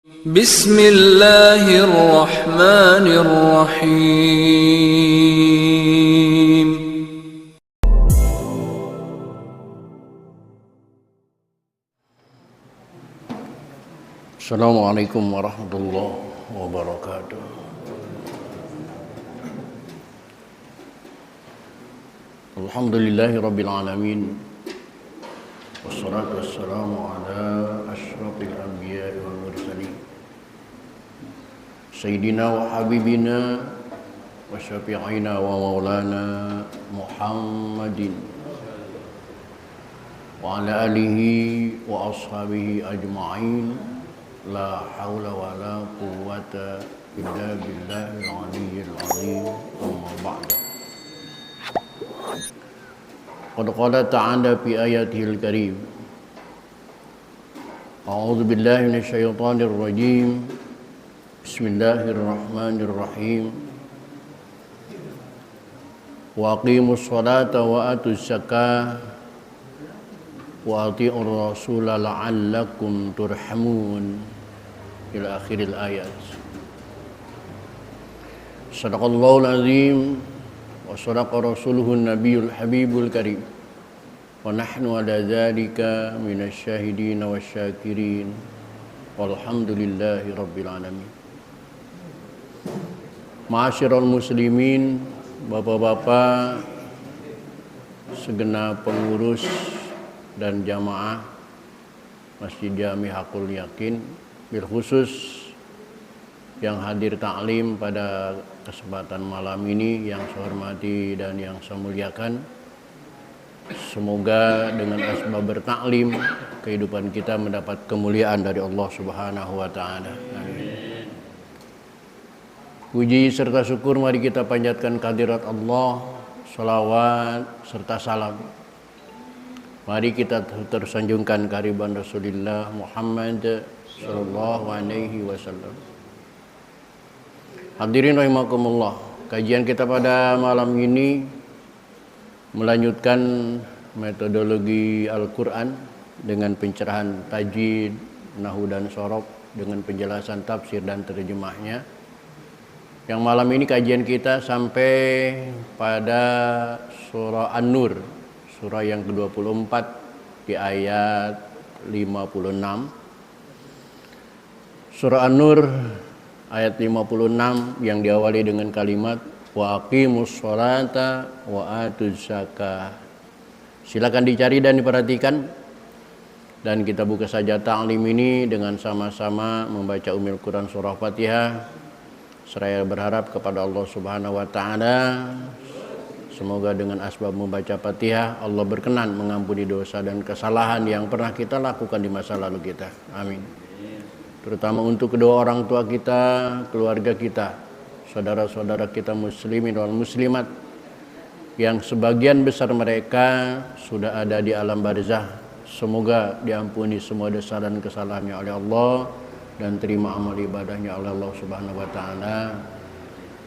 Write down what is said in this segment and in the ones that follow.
Bismillahirrahmanirrahim. Assalamualaikum warahmatullahi wabarakatuh. Alhamdulillahi rabbil alamin. Wassalatu wassalamu ala asyrafil anbiya'i wal mursalin. Sayyidina wa habibina wa syafi'ina wa maulana Muhammadin wa ala alihi wa ashabihi ajma'in. La haula wa la quwwata illa billahil aliyyil azim. Amma ba'd. Qad qala ta'ala fi ayatihil karim. A'udzu billahi minasyaitonir rajim. Bismillahirrahmanirrahim. Wa aqimus sholata wa atuz zakah wa ati'ur rasula la'allakum turhamun. Ila akhiril ayat. Sadaqallahul azim wa sadaqa rasuluhun nabiyul habibul karim. Wa nahnu ala dzalika minasyahidin wasyakirin. Walhamdulillahi rabbil alamin. Ma'asyiral muslimin, bapak-bapak, segenap pengurus dan jamaah Masjid Jami Hakul Yakin, bil khusus yang hadir taklim pada kesempatan malam ini yang saya hormati dan yang saya muliakan. Semoga dengan asbab bertaklim kehidupan kita mendapat kemuliaan dari Allah Subhanahu wa taala. Amin. Puji serta syukur mari kita panjatkan kehadirat Allah, salawat serta salam. Mari kita tersanjungkan kehadiran Rasulullah Muhammad sallallahu alaihi wasallam. Hadirin rahimakumullah, kajian kita pada malam ini melanjutkan metodologi Al-Qur'an dengan pencerahan tajwid, nahwu dan shorof dengan penjelasan tafsir dan terjemahnya. Yang malam ini kajian kita sampai pada surah An-Nur, surah yang ke-24 di ayat 56. Surah An-Nur ayat 56 yang diawali dengan kalimat wa aqimus sholata wa atuz zakah. Silakan dicari dan diperhatikan, dan kita buka saja ta'lim ini dengan sama-sama membaca Ummul Quran surah Fatihah. Saya berharap kepada Allah Subhanahu wa taala, semoga dengan asbab membaca Fatihah Allah berkenan mengampuni dosa dan kesalahan yang pernah kita lakukan di masa lalu kita. Amin. Terutama untuk kedua orang tua kita, keluarga kita, saudara-saudara kita muslimin wal muslimat yang sebagian besar mereka sudah ada di alam barzah. Semoga diampuni semua dosa dan kesalahannya oleh Allah dan terima amal ibadahnya oleh Allah Subhanahu wa taala.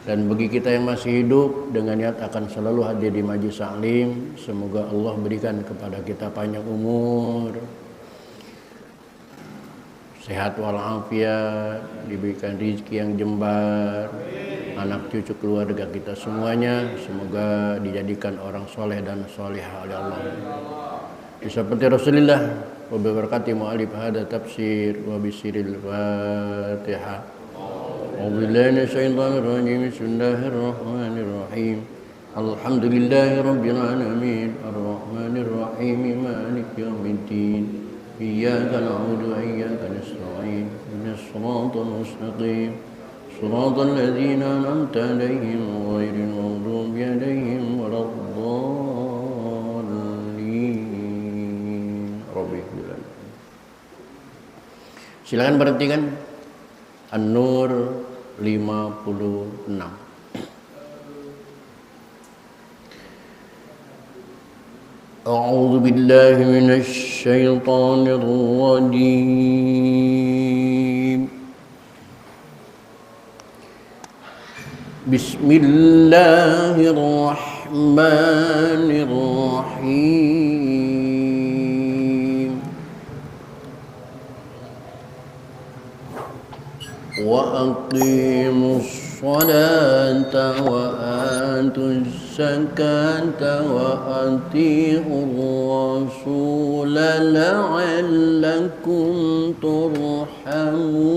Dan bagi kita yang masih hidup dengan niat akan selalu hadir di majlis taklim, semoga Allah berikan kepada kita panjang umur, sehat walafiat, diberikan rezeki yang jembar, anak cucu keluarga kita semuanya semoga dijadikan orang soleh dan solehah oleh Allah. Seperti Rasulullah wa barakati mu'alif hada tafsir wa bisiril Fatihah. A'udzubillahi minasyaitonir rajim. Bismillahirrahmanirrahim. Alhamdulillahi rabbil alamin. Arrahmanir rahim. Maliki yaumiddin. Iyyaka na'budu wa iyyaka nasta'in. Ihdinas siratal mustaqim. Shiratal ladzina an'amta 'alaihim ghairil maghdubi 'alaihim waladdallin. Silakan perhatikan An-Nur 56. A'udzu billahi minasy syaithanir rajim. Bismillahirrahmanirrahim. وأقيموا الصلاة وآتوا الزكاة وأطيعوا الرسول لعلكم ترحمون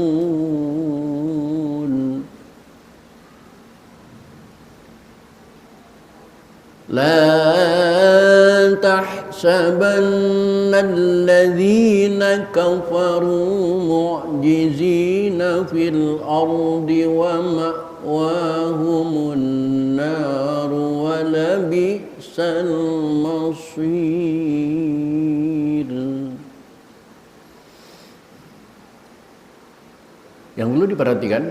لا تحسبن الذين كفروا معجزين في الأرض ومأواهم النار ولبئس المصير. Yang perlu diperhatikan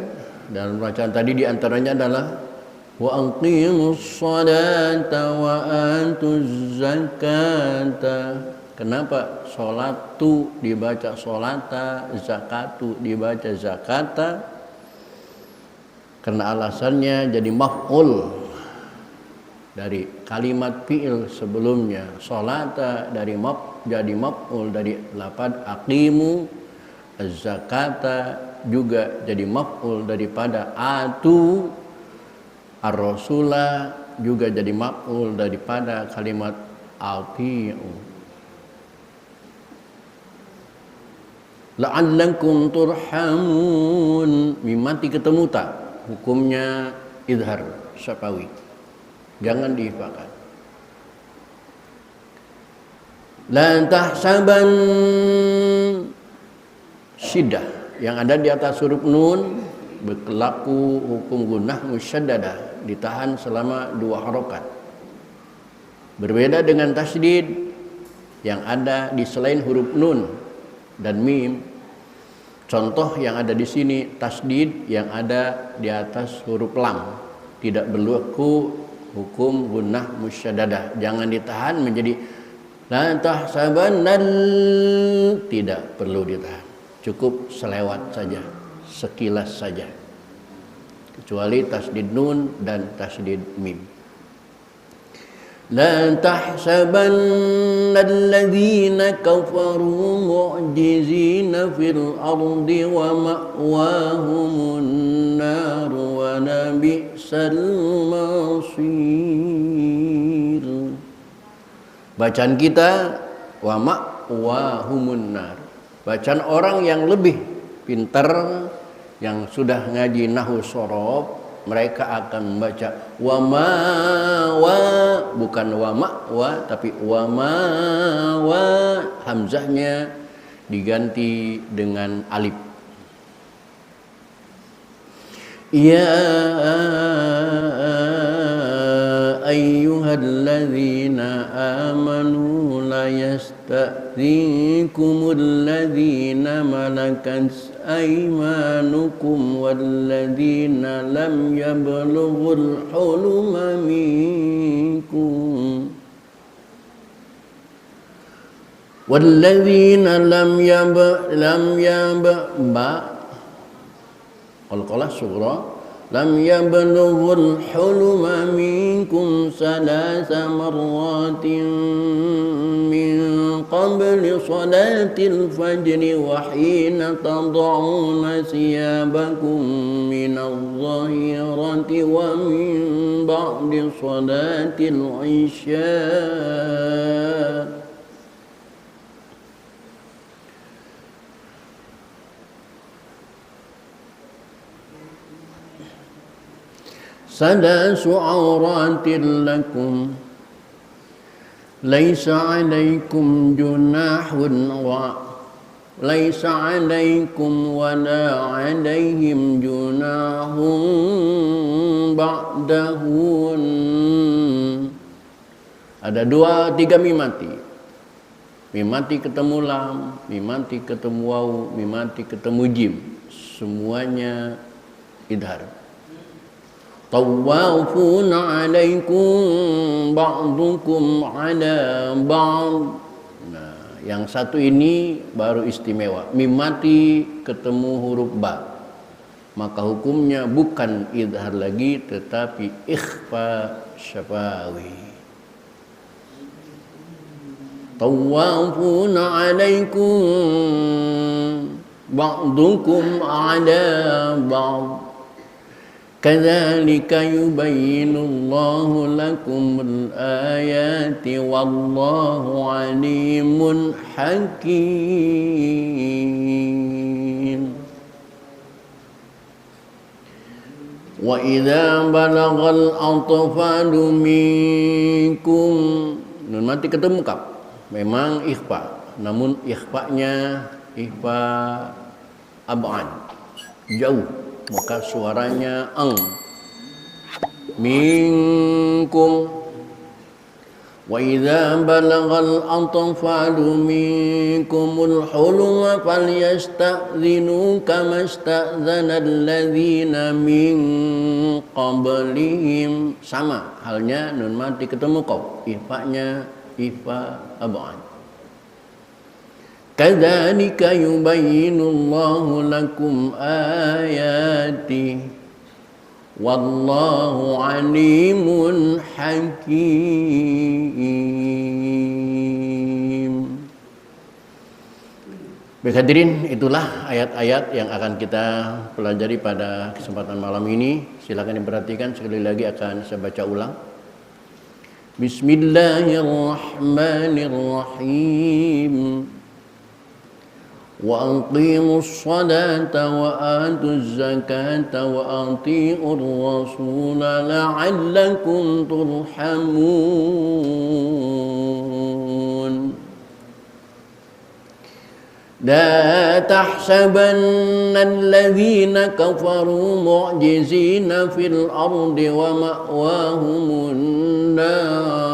dalam bacaan tadi diantaranya adalah wa aqimus salata wa atuz zakata. Kenapa sholatu dibaca sholata, zakatu dibaca zakata? Karena alasannya jadi maf'ul dari kalimat fi'il sebelumnya. Sholata dari jadi maf'ul dari lafaz aqimu, zakata juga jadi maf'ul daripada atu, ar-rasulah juga jadi maf'ul daripada kalimat ati'u. La'allakum turhamun, mimati ketemu tak? Hukumnya idhar syafawi, jangan diifakan. La tahsaban syiddah yang ada di atas huruf nun berlaku hukum gunnah musyaddadah, ditahan selama 2 harokat. Berbeda dengan tasydid yang ada di selain huruf nun dan mim. Contoh yang ada di sini tasydid yang ada di atas huruf lam tidak berlaku hukum gunnah musyaddadah, jangan ditahan menjadi la tahsabannal, tidak perlu ditahan, cukup selewat saja, sekilas saja, kecuali tasydid nun dan tasydid mim. La tahsabannal ladzina kafaru mu'jizina fil ardi wa ma'wahumun nar wa labi'sal masir. Bacaan kita wa ma'wahumun nar. Bacaan orang yang lebih pintar, yang sudah ngaji nahwu shorof, mereka akan membaca wa ma wa, bukan wa ma wa, tapi wa ma wa, hamzahnya diganti dengan alif. Ya ayyuhalladzina amanu la yasta'dzinkumul ladzina malakat aymanukum walladzina lam yablughul huluma minkum walladzina lam qalqalah sughra lam yablughul huluma minkum salasa marratin min qabli salatil fajri wa hina tad'una siyabakum minadh dhahirati wa min ba'di salatil isya. Salasu awratin lakum laisa alaikum junahun wa laisa alaikum wa la alaihim junahun ba'dahun. Ada 2, 3 mimati. Mimati ketemu lam, mimati ketemu waw, mimati ketemu jim. Semuanya idhar. Tawafuna alaikum ba'dukum ala ba'd. Nah, yang satu ini baru istimewa. Mimati ketemu huruf ba, maka hukumnya bukan idhar lagi tetapi ikhfa syafawi. Tawafuna alaikum بعضكم على بعض كذلك يبين الله لكم الآيات والله عليم حكيم وإذا بلغ الأطفال منكم nun mati ketemu kap memang ikhfa namun ikhfanya ikhfa ab'ad jauh maka suaranya ang minkum wa idza balagal atfalu minkumul hulum falyasta'dhinu kama sta'dzana alladzina min qablihim sama halnya nun mati ketemu kau ifanya ifa ab'ad kadzalika yubayyinullahu lakum ayati wallahu alimun hakim. Baik hadirin, itulah ayat-ayat yang akan kita pelajari pada kesempatan malam ini. Silakan diperhatikan, sekali lagi akan saya baca ulang. Bismillahirrahmanirrahim. وأقيموا الصلاة وآتوا الزكاة وأطيعوا الرسول لعلكم ترحمون لا تحسبن الذين كفروا معجزين في الأرض ومأواهم النار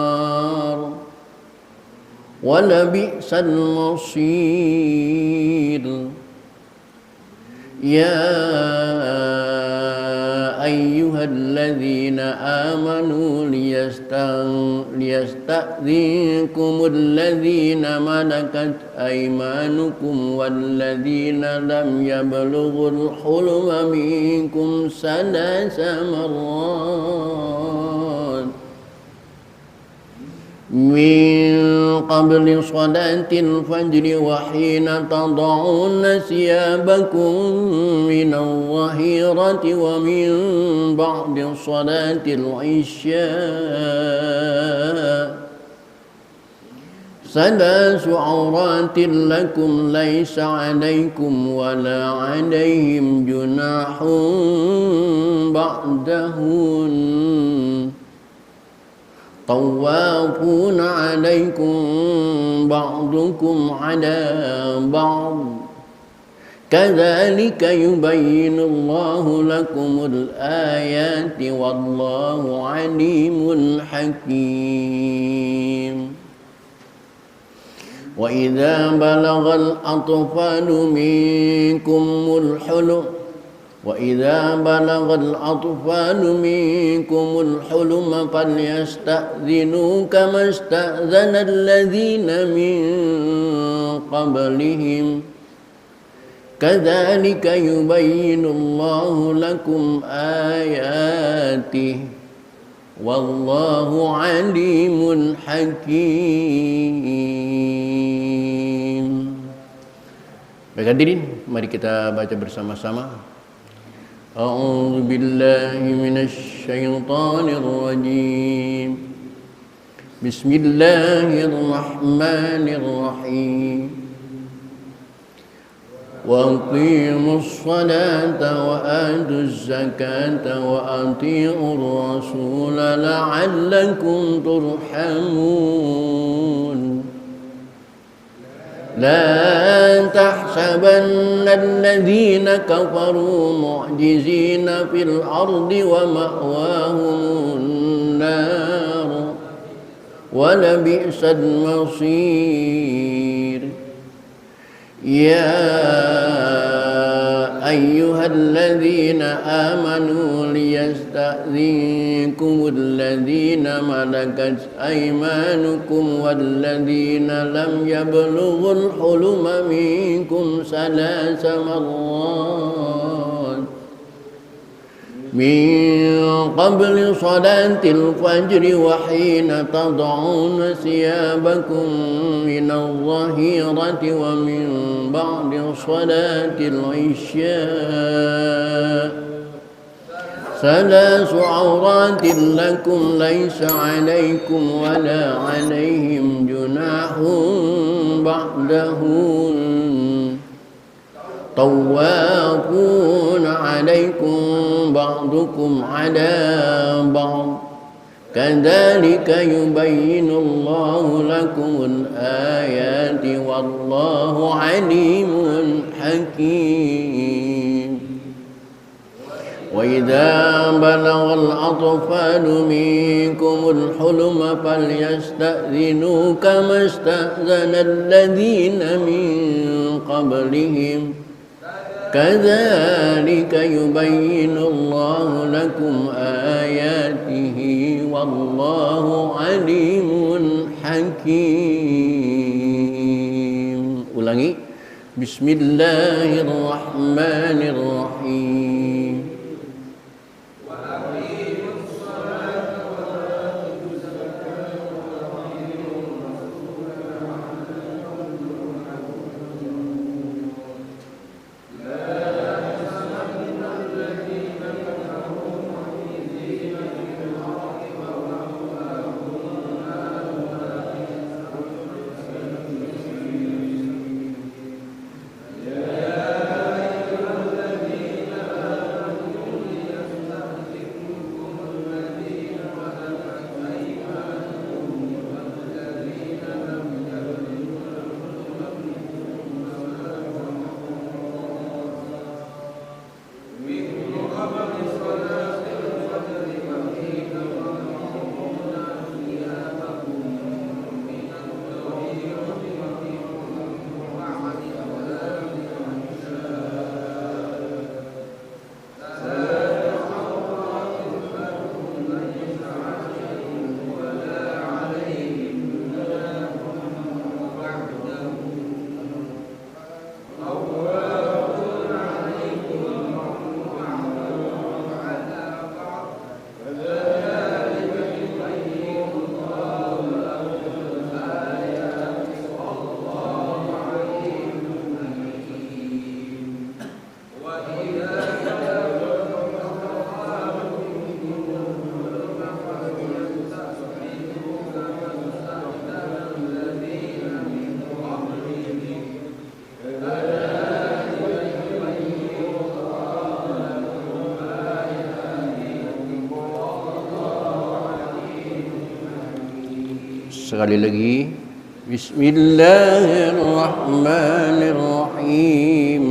ولبئس المصير يا أيها الذين آمنوا ليستأذنكم الذين ملكت أيمانكم والذين لم يبلغوا الحلم منكم 3 مرات من قبل صلاة الفجر وحين تضعون ثيابكم من الظهيرة ومن بعد صلاة العشاء 3 عورات لكم ليس عليكم ولا عليهم جناح بعدهن طوافون عليكم بعضكم على بعض كذلك يبين الله لكم الآيات والله عليم حكيم وإذا بلغ الأطفال منكم الحلم فليستأذنوا كما استأذن الذين من قبلهم كذلك يبين الله لكم آياته والله عليم حكيم. Baik hadirin, mari kita baca bersama-sama. A'udzu billahi minasy syaithanir rajim. Bismillahirrahmanirrahim. Wa aqimus salata wa atuz zakata wa atiiur rasula la'allakum turhamun. لا تحسبن الذين كفروا معجزين في الأرض ومأواهم النار ولبئس المصير يا أيها الذين آمنوا ليستأذنكم الذين ملكت أيمانكم والذين لم يبلغوا الحلم منكم 3 مرات من قبل صلاة الفجر وحين تضعون ثيابكم من الظهيرة ومن بعد صلاة العشاء ثلاث عورات لكم ليس عليكم ولا عليهم جناح بعدهن طوافون عليكم بعضكم على بعض كذلك يبين الله لكم الآيات والله عليم حكيم وإذا بلغ الأطفال منكم الحلم فليستأذنوا كما استأذن الذين من قبلهم كذلك يبين الله لكم آياته والله عليم حكيم. Ulangi. Bismillahirrahmanirrahim. Sekali lagi, Bismillahirrahmanirrahim.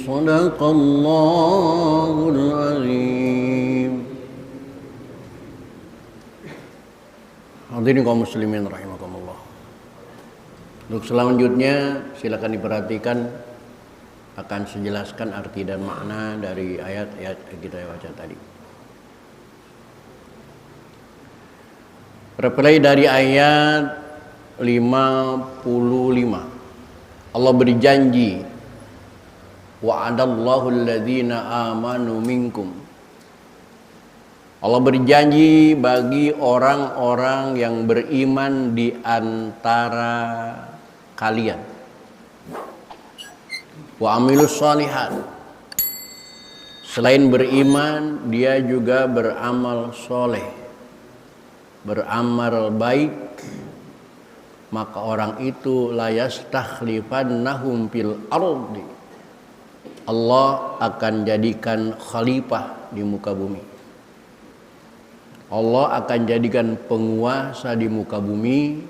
Sadaqallahul azim. Hadirin kaum muslimin rahimakumullah. Untuk selanjutnya silakan diperhatikan, akan saya jelaskan arti dan makna dari ayat-ayat yang kita baca tadi. Reply dari ayat 55. Allah berjanji, wa'adallahu alladhina amanu minkum. Allah berjanji bagi orang-orang yang beriman di antara kalian. Wa amilus shalihat. Selain beriman, dia juga beramal soleh, beramal baik. Maka orang itu la yastakhlifannahum fil ardi. Allah akan jadikan khalifah di muka bumi. Allah akan jadikan penguasa di muka bumi,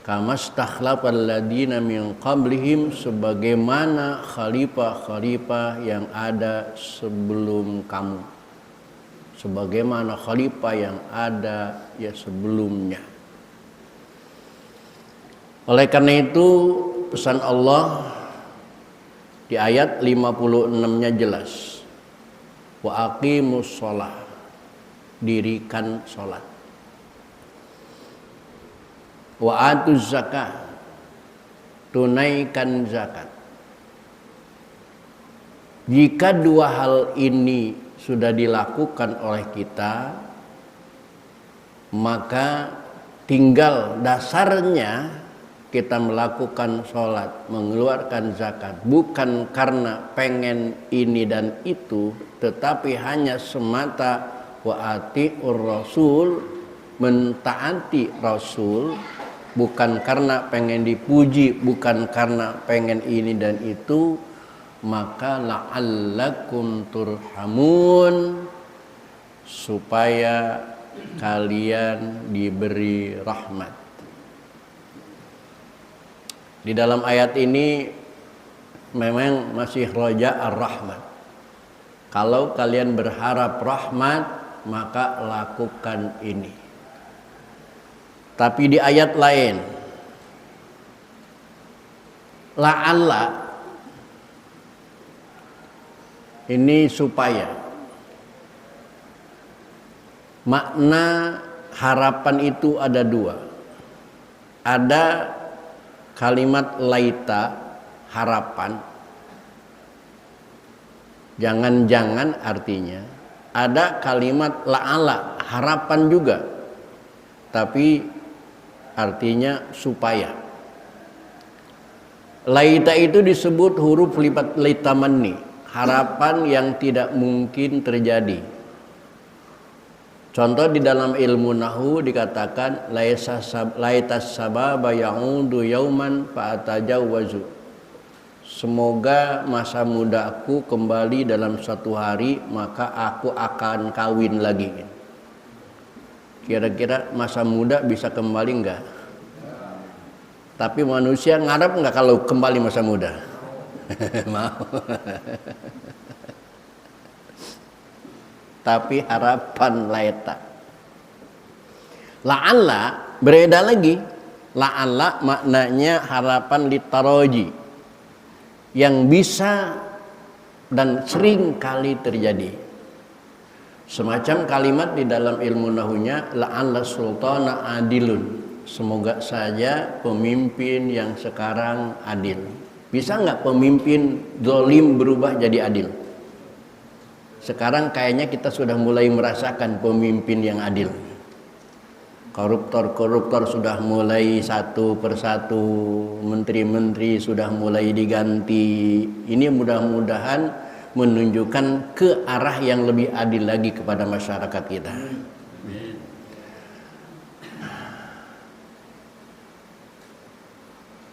kama stakhlafal ladina min qablihim, sebagaimana khalifah-khalifah yang ada sebelum kamu, sebagaimana khalifah yang ada ya sebelumnya. Oleh karena itu pesan Allah di ayat 56-nya jelas, wa aqimus shalah, dirikan sholat, wa atuz zakat, tunaikan zakat. Jika dua hal ini sudah dilakukan oleh kita, maka tinggal dasarnya kita melakukan sholat, mengeluarkan zakat, bukan karena pengen ini dan itu, tetapi hanya semata wa ati'ur rasul, mentaati rasul, bukan karena pengen dipuji, bukan karena pengen ini dan itu, maka la'allakum turhamun, supaya kalian diberi rahmat. Di dalam ayat ini memang masih roja ar-rahmat. Kalau kalian berharap rahmat, maka lakukan ini. Tapi di ayat lain, la'alla, ini supaya. Makna harapan itu ada dua. Ada kalimat laita, harapan, jangan-jangan artinya. Ada kalimat la'ala, harapan juga, tapi artinya supaya. Laita itu disebut huruf laita manni, harapan yang tidak mungkin terjadi. Contoh di dalam ilmu nahwu dikatakan laitas sababa ya'udu yauman fa'atajawwazu. Semoga masa mudaku kembali dalam suatu hari, maka aku akan kawin lagi. Kira-kira masa muda bisa kembali enggak? Tapi manusia ngarep enggak kalau kembali masa muda? Mau. Tapi harapan laita. La'alla berbeda lagi. La'alla maknanya harapan litaraji, yang bisa dan sering kali terjadi. Semacam kalimat di dalam ilmu nahunya, la'alla sultana adilun, semoga saja pemimpin yang sekarang adil. Bisa nggak pemimpin zalim berubah jadi adil? Sekarang kayaknya kita sudah mulai merasakan pemimpin yang adil. Koruptor-koruptor sudah mulai satu persatu, menteri-menteri sudah mulai diganti. Ini mudah-mudahan menunjukkan ke arah yang lebih adil lagi kepada masyarakat kita.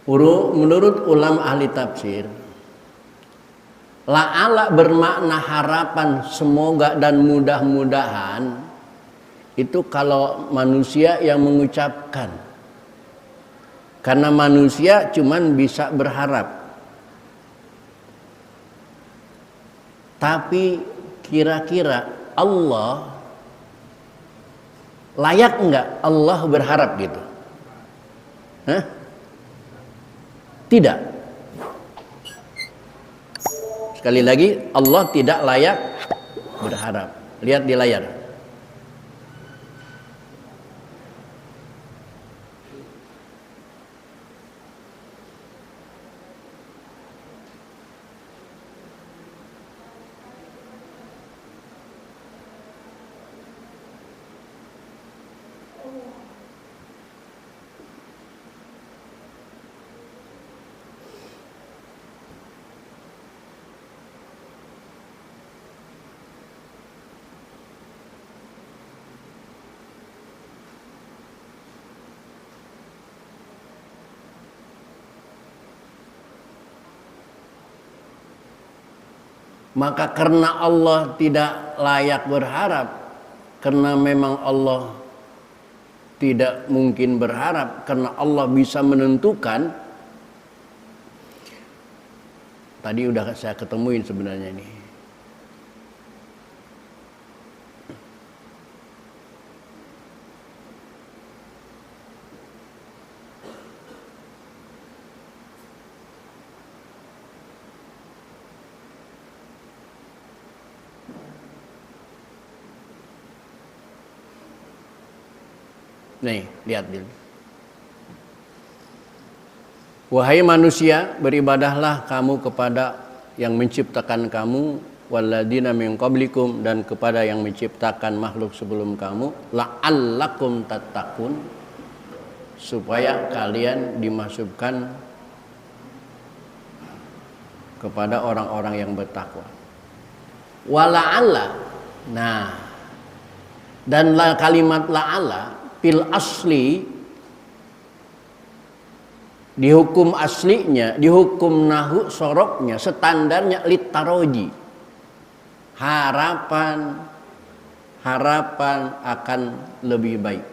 Menurut ulama ahli tafsir, la'ala bermakna harapan, semoga dan mudah-mudahan. Itu kalau manusia yang mengucapkan. Karena manusia cuman bisa berharap. Tapi kira-kira Allah layak enggak Allah berharap gitu? Hah? Tidak. Sekali lagi, Allah tidak layak berharap. Lihat di layar. Maka karena Allah tidak layak berharap, karena memang Allah tidak mungkin berharap, karena Allah bisa menentukan. Tadi udah saya ketemuin sebenarnya ini. Nih, lihat dulu. Wahai manusia, beribadahlah kamu kepada yang menciptakan kamu, walladzina min qablikum, dan kepada yang menciptakan makhluk sebelum kamu, la'allakum tattaqun, supaya kalian dimasukkan kepada orang-orang yang bertakwa. Wala'alla. Nah, dan kalimat la'alla fil asli, di hukum aslinya, di hukum nahu soroknya, standarnya litaroji, harapan akan lebih baik,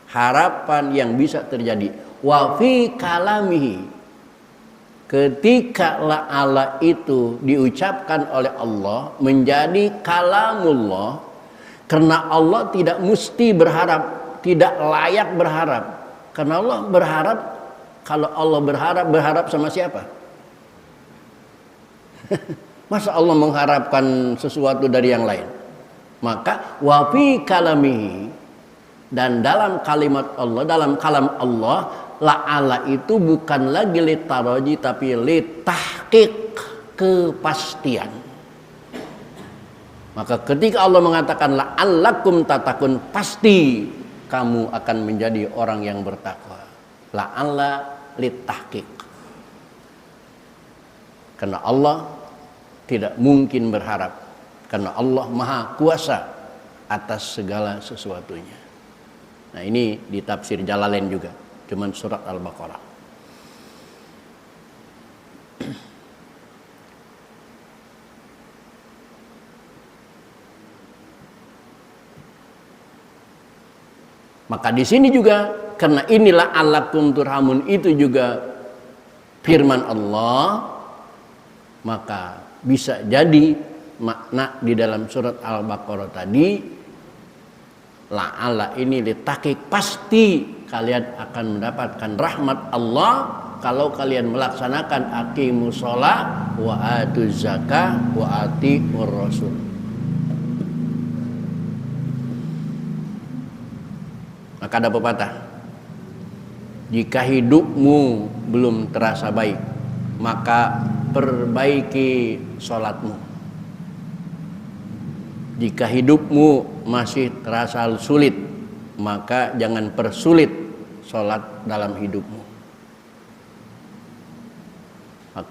harapan yang bisa terjadi. Wa fi kalamihi, ketika la'ala itu diucapkan oleh Allah menjadi kalamullah, karena Allah tidak mesti berharap, tidak layak berharap. Karena Allah berharap, kalau Allah berharap sama siapa? Masa Allah mengharapkan sesuatu dari yang lain? Maka wa fi kalamihi, dan dalam kalimat Allah, dalam kalam Allah, la'ala itu bukan lagi litaraji tapi litahqiq, kepastian. Maka ketika Allah mengatakan la'allakum tatakun, pasti kamu akan menjadi orang yang bertakwa. La'alla litahqiq. Karena Allah tidak mungkin berharap, karena Allah maha kuasa atas segala sesuatunya. Nah, ini di tafsir Jalalain juga, cuman surat Al-Baqarah. Maka di sini juga, karena inilah alakum turhamun, itu juga firman Allah, maka bisa jadi makna di dalam surat Al-Baqarah tadi, la'ala ini litakik, pasti kalian akan mendapatkan rahmat Allah kalau kalian melaksanakan aqimus shalah wa atuz zakah wa atiur rasul. Maka ada pepatah, jika hidupmu belum terasa baik, maka perbaiki sholatmu. Jika hidupmu masih terasa sulit, maka jangan persulit sholat dalam hidupmu.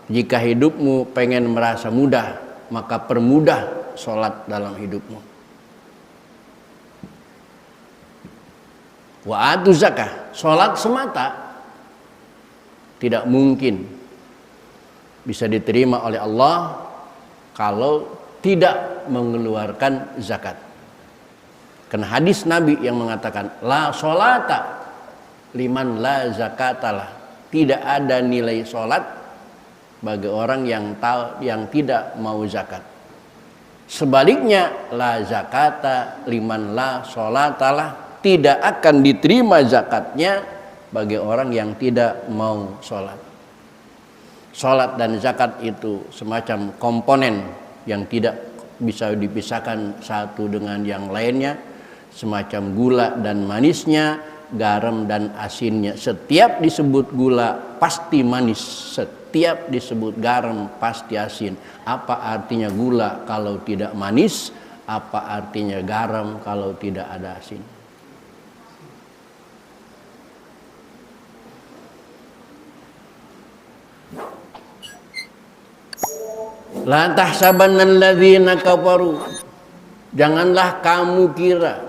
Jika hidupmu pengen merasa mudah, maka permudah sholat dalam hidupmu. Wa atu zakah, sholat semata tidak mungkin bisa diterima oleh Allah kalau tidak mengeluarkan zakat. Karena hadis Nabi yang mengatakan la sholata liman la zakatalah, tidak ada nilai sholat bagi orang yang tidak mau zakat. Sebaliknya, la zakata liman la sholatalah, tidak akan diterima zakatnya bagi orang yang tidak mau sholat. Sholat dan zakat itu semacam komponen yang tidak bisa dipisahkan satu dengan yang lainnya, semacam gula dan manisnya, garam dan asinnya. Setiap disebut gula pasti manis, setiap disebut garam pasti asin. Apa artinya gula kalau tidak manis? Apa artinya garam kalau tidak ada asin? La tahsabanna alladzina kafaru, janganlah kamu kira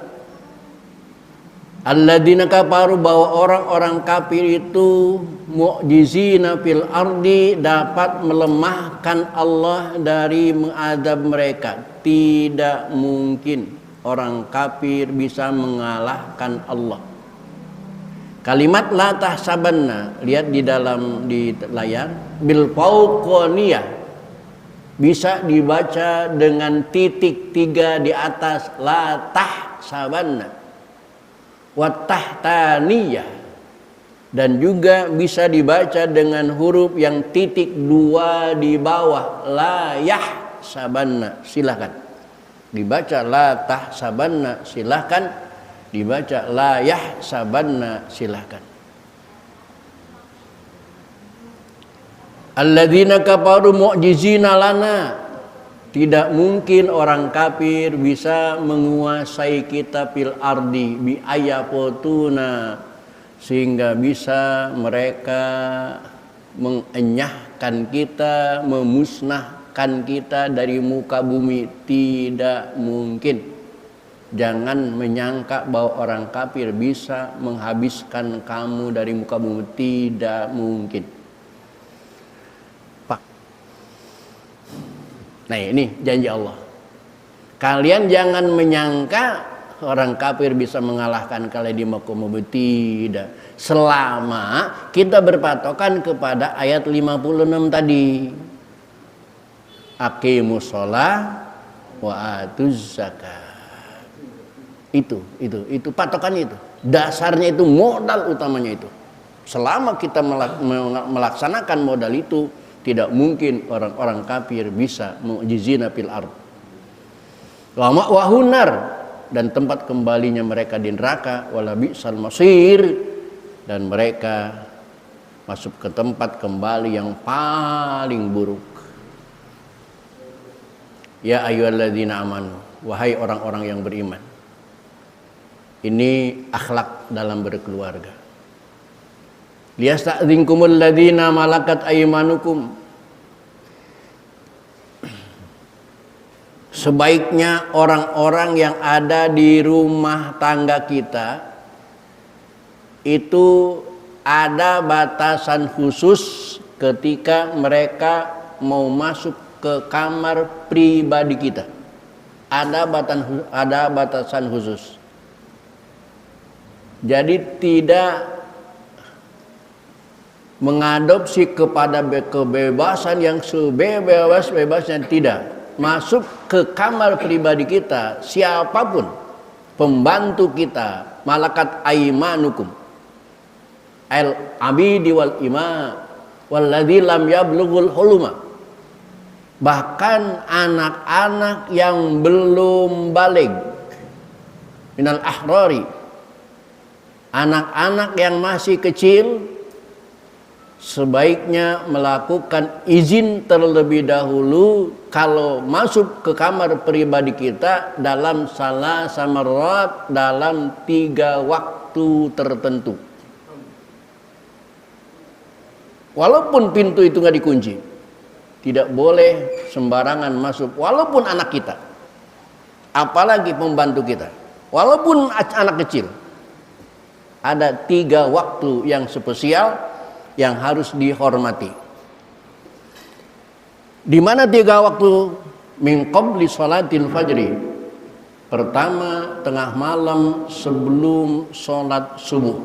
alladzina kafaru, bahwa orang-orang kafir itu mu'jizina fil ardi, dapat melemahkan Allah dari mengadab mereka. Tidak mungkin orang kafir bisa mengalahkan Allah. Kalimat la tahsabanna, lihat di layar, bil fauqaniyah, bisa dibaca dengan titik 3 di atas, la tahsabanna, wa tahtaniyah, dan juga bisa dibaca dengan huruf yang titik 2 di bawah, la yahsabanna. Silahkan dibaca la tahsabanna, silahkan dibaca la yahsabanna, silahkan. Alladzina kafaru mu'jizina lana, tidak mungkin orang kafir bisa menguasai kita fil ardi bi ayapotuna, sehingga bisa mereka mengenyahkan kita, memusnahkan kita dari muka bumi. Tidak mungkin. Jangan menyangka bahwa orang kafir bisa menghabiskan kamu dari muka bumi. Tidak mungkin. Nah, ini janji Allah. Kalian jangan menyangka orang kafir bisa mengalahkan kalian di muka bumi. Tidak. Selama kita berpatokan kepada ayat 56 tadi. Aqimus shalah wa atuz zakat. Itu patokannya itu. Dasarnya itu, modal utamanya itu. Selama kita melaksanakan modal itu, tidak mungkin orang-orang kafir bisa mu'jizina fil ard. Wa ma'wahunar, dan tempat kembalinya mereka di neraka, wala bi'sal masir, dan mereka masuk ke tempat kembali yang paling buruk. Ya ayyuhalladzina amanu, wahai orang-orang yang beriman. Ini akhlak dalam berkeluarga. Liyasta'dzinkumul ladzina malakat aymanukum. Sebaiknya orang-orang yang ada di rumah tangga kita itu ada batasan khusus ketika mereka mau masuk ke kamar pribadi kita. Ada batasan khusus. Jadi tidak mengadopsi kepada kebebasan yang sebebas-bebasnya, tidak. Masuk ke kamar pribadi kita, siapapun, pembantu kita, malakat aimanukum, al abidi wal ima walladzi lam yablughul huluma. Bahkan anak-anak yang belum baligh minal ahrari, anak-anak yang masih kecil, sebaiknya melakukan izin terlebih dahulu kalau masuk ke kamar pribadi kita dalam salah samarat, dalam 3 waktu tertentu. Walaupun pintu itu nggak dikunci, tidak boleh sembarangan masuk, walaupun anak kita, apalagi pembantu kita, walaupun anak kecil. Ada 3 waktu yang spesial yang harus dihormati. Di mana 3 waktu? Min qabli sholatil fajri. Pertama, tengah malam sebelum sholat subuh.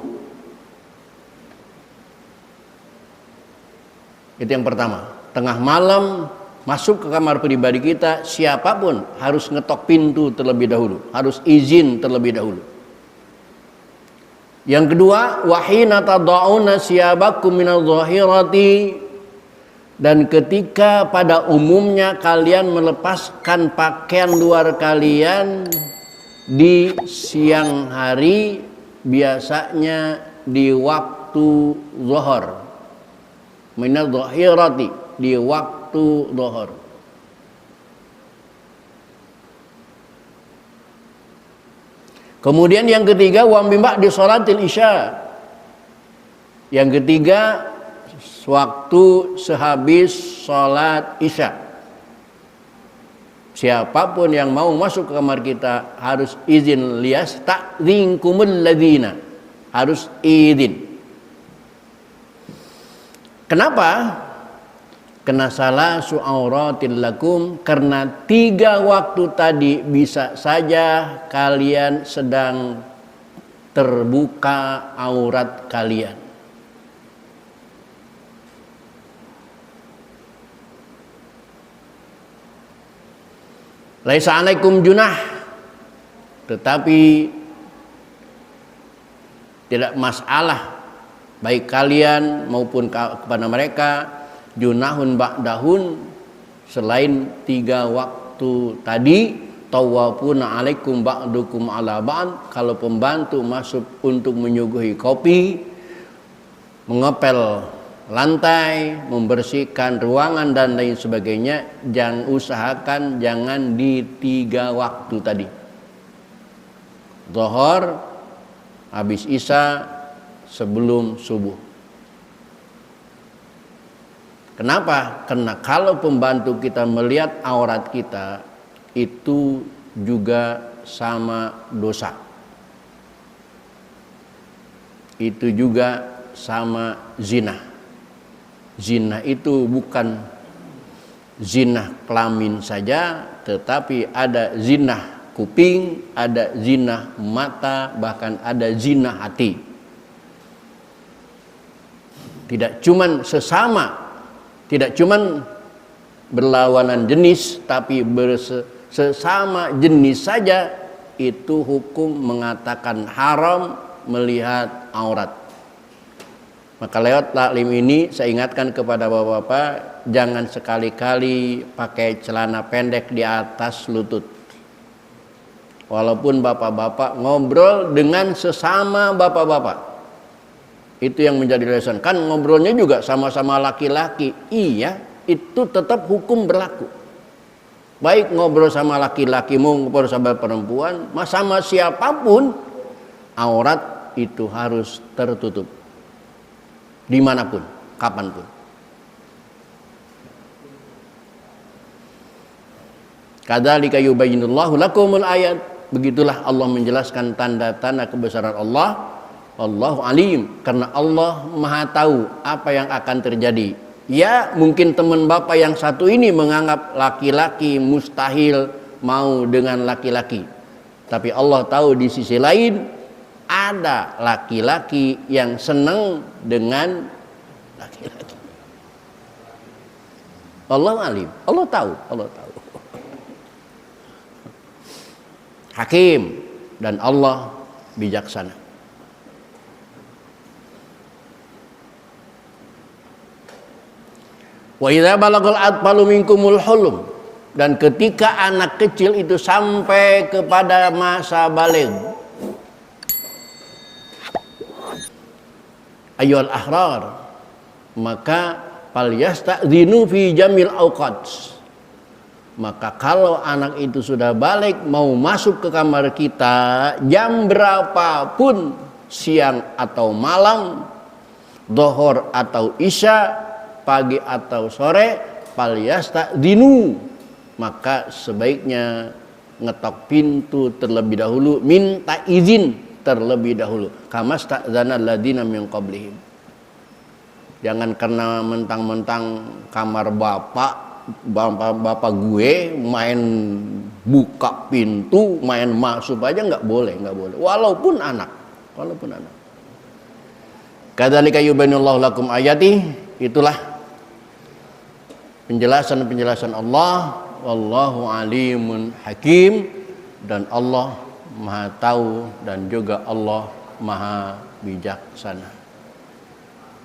Itu yang pertama. Tengah malam masuk ke kamar pribadi kita, siapapun harus ngetok pintu terlebih dahulu, harus izin terlebih dahulu. Yang kedua, wahina tad'una siyabakum minadh-dhahirati, dan ketika pada umumnya kalian melepaskan pakaian luar kalian di siang hari, biasanya di waktu zuhur. Minadh-dhahirati, di waktu zuhur. Kemudian yang ketiga, wa min ba'di sholatil isya. Yang ketiga, waktu sehabis sholat isya. Siapapun yang mau masuk ke kamar kita harus izin, liyasta'dzinkumul ladzina, harus izin. Kenapa? Kena salah su'auratil lakum, karena 3 waktu tadi bisa saja kalian sedang terbuka aurat kalian. Laisa alaikum junah, tetapi tidak masalah baik kalian maupun kepada mereka, junahun ba'dahun, selain 3 waktu tadi, tawafuna alaikum ba'dukum ala ba'd, kalau pembantu masuk untuk menyuguhi kopi, mengepel lantai, membersihkan ruangan dan lain sebagainya, jangan usahakan jangan di 3 waktu tadi. Zuhur, habis isya, sebelum subuh. Kenapa? Karena kalau pembantu kita melihat aurat kita, itu juga sama dosa. Itu juga sama zina. Zina itu bukan zina kelamin saja, tetapi ada zina kuping, ada zina mata, bahkan ada zina hati. Tidak cuman sesama, tidak cuman berlawanan jenis, tapi sesama jenis saja itu hukum mengatakan haram melihat aurat. Maka lewat taklim ini saya ingatkan kepada bapak-bapak, jangan sekali-kali pakai celana pendek di atas lutut. Walaupun bapak-bapak ngobrol dengan sesama bapak-bapak, itu yang menjadi lesan. Kan ngobrolnya juga sama-sama laki-laki. Iya, itu tetap hukum berlaku. Baik ngobrol sama laki-laki mau ngobrol sama perempuan, sama siapapun, aurat itu harus tertutup. Dimanapun, kapanpun. Kadzalika yubayyinullahu lakumul ayat. Begitulah Allah menjelaskan tanda-tanda kebesaran Allah. Allahu alim, karena Allah Maha tahu apa yang akan terjadi. Ya, mungkin teman bapak yang satu ini menganggap laki-laki mustahil mau dengan laki-laki. Tapi Allah tahu di sisi lain ada laki-laki yang senang dengan laki-laki. Allah alim, Allah tahu, Allah tahu. Hakim, dan Allah bijaksana. Wa idza balagal atfalu minkumul hulum, dan ketika anak kecil itu sampai kepada masa baligh, ayyuhal ahrar, maka falyasta'dzinu fi jamil awqat. Maka kalau anak itu sudah balik mau masuk ke kamar kita jam berapapun, siang atau malam, dhuhur atau isya, pagi atau sore, falyasta'dzinu, maka sebaiknya ngetok pintu terlebih dahulu, minta izin terlebih dahulu, kama sta'dzana alladziina min qablihim. Jangan karena mentang-mentang kamar bapak gue main buka pintu, main masuk aja, nggak boleh, walaupun anak. Kadzalika yubayyinullahu lakum ayati, itulah penjelasan-penjelasan Allah, wallahu alimun hakim, dan Allah Maha tahu dan juga Allah Maha bijaksana.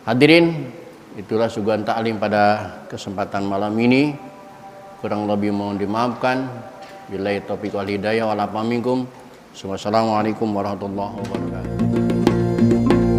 Hadirin, itulah suguhan ta'lim pada kesempatan malam ini. Kurang lebih mohon dimaafkan. Billahi taufiq wal hidayah wal afa minkum. Wassalamualaikum warahmatullahi wabarakatuh.